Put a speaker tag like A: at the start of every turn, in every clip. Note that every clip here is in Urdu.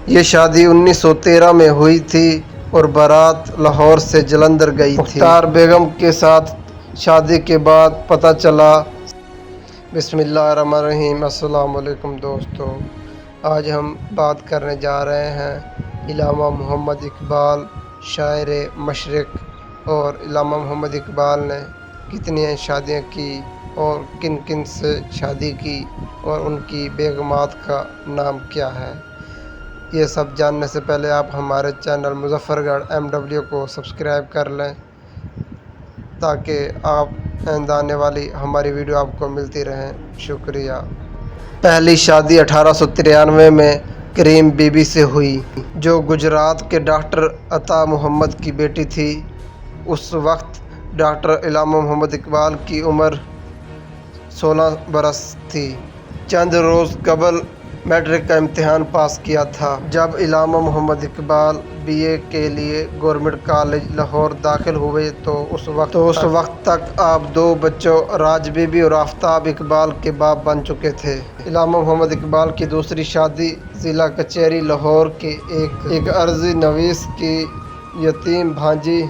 A: یہ شادی 1913 میں ہوئی تھی اور بارات لاہور سے جلندھر گئی تھی۔ مختار بیگم کے ساتھ شادی کے بعد پتہ چلا۔ بسم اللہ الرحمن الرحیم۔ السلام علیکم دوستو، آج ہم بات کرنے جا رہے ہیں علامہ محمد اقبال شاعر مشرق، اور علامہ محمد اقبال نے کتنی شادیاں کی اور کن کن سے شادی کی اور ان کی بیگمات کا نام کیا ہے۔ یہ سب جاننے سے پہلے آپ ہمارے چینل مظفر گڑھ MW کو سبسکرائب کر لیں تاکہ آپ آئندہ آنے والی ہماری ویڈیو آپ کو ملتی رہیں۔ شکریہ۔ پہلی شادی 1893 میں کریم بی بی سے ہوئی، جو گجرات کے ڈاکٹر عطا محمد کی بیٹی تھی۔ اس وقت ڈاکٹر علامہ محمد اقبال کی عمر 16 برس تھی۔ چند روز قبل میٹرک کا امتحان پاس کیا تھا۔ جب علامہ محمد اقبال BA کے لیے گورنمنٹ کالج لاہور داخل ہوئے تو اس وقت تک آپ 2 بچوں راج بی بی اور آفتاب اقبال کے باپ بن چکے تھے۔ علامہ محمد اقبال کی دوسری شادی ضلع کچہری لاہور کے ایک عرضی نویس کی یتیم بھانجی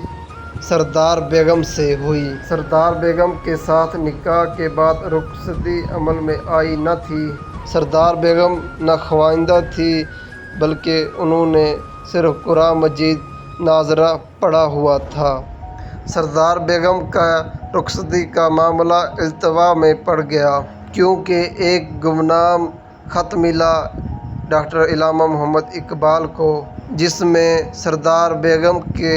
A: سردار بیگم سے ہوئی۔ سردار بیگم کے ساتھ نکاح کے بعد رخصتی عمل میں آئی نہ تھی۔ سردار بیگم نہ خواندہ تھی بلکہ انہوں نے صرف قرآن مجید ناظرہ پڑھا ہوا تھا۔ سردار بیگم کا رخصتی کا معاملہ التوا میں پڑ گیا کیونکہ ایک گمنام خط ملا ڈاکٹر علامہ محمد اقبال کو، جس میں سردار بیگم کے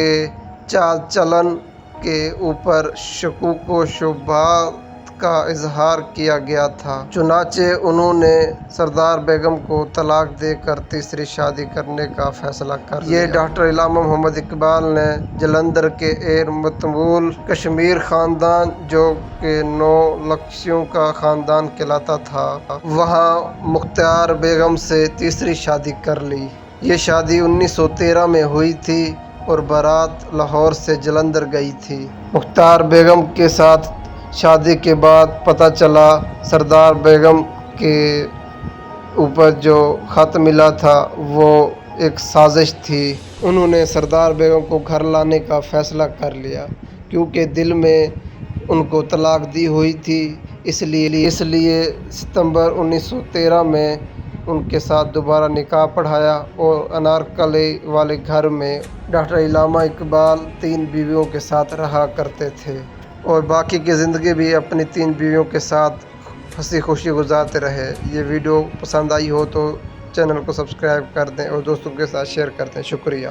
A: چال چلن کے اوپر شکوک و شبہات کا اظہار کیا گیا تھا۔ چنانچہ انہوں نے سردار بیگم کو طلاق دے کر تیسری شادی کرنے کا فیصلہ کر لیا۔ یہ ڈاکٹر علامہ محمد اقبال نے جلندھر کے ایک متبول کشمیر خاندان جو کہ 9 لکھیوں کا خاندان کہلاتا تھا، وہاں مختار بیگم سے تیسری شادی کر لی۔ یہ شادی 1913 میں ہوئی تھی اور بارات لاہور سے جلندھر گئی تھی۔ مختار بیگم کے ساتھ شادی کے بعد پتہ چلا سردار بیگم کے اوپر جو خط ملا تھا وہ ایک سازش تھی۔ انہوں نے سردار بیگم کو گھر لانے کا فیصلہ کر لیا کیونکہ دل میں ان کو طلاق دی ہوئی تھی۔ اس لیے ستمبر 1913 میں ان کے ساتھ دوبارہ نکاح پڑھایا اور انارکلی والے گھر میں ڈاکٹر علامہ اقبال 3 بیویوں کے ساتھ رہا کرتے تھے اور باقی کی زندگی بھی اپنی 3 بیویوں کے ساتھ ہنسی خوشی گزارتے رہے۔ یہ ویڈیو پسند آئی ہو تو چینل کو سبسکرائب کر دیں اور دوستوں کے ساتھ شیئر کر دیں۔ شکریہ۔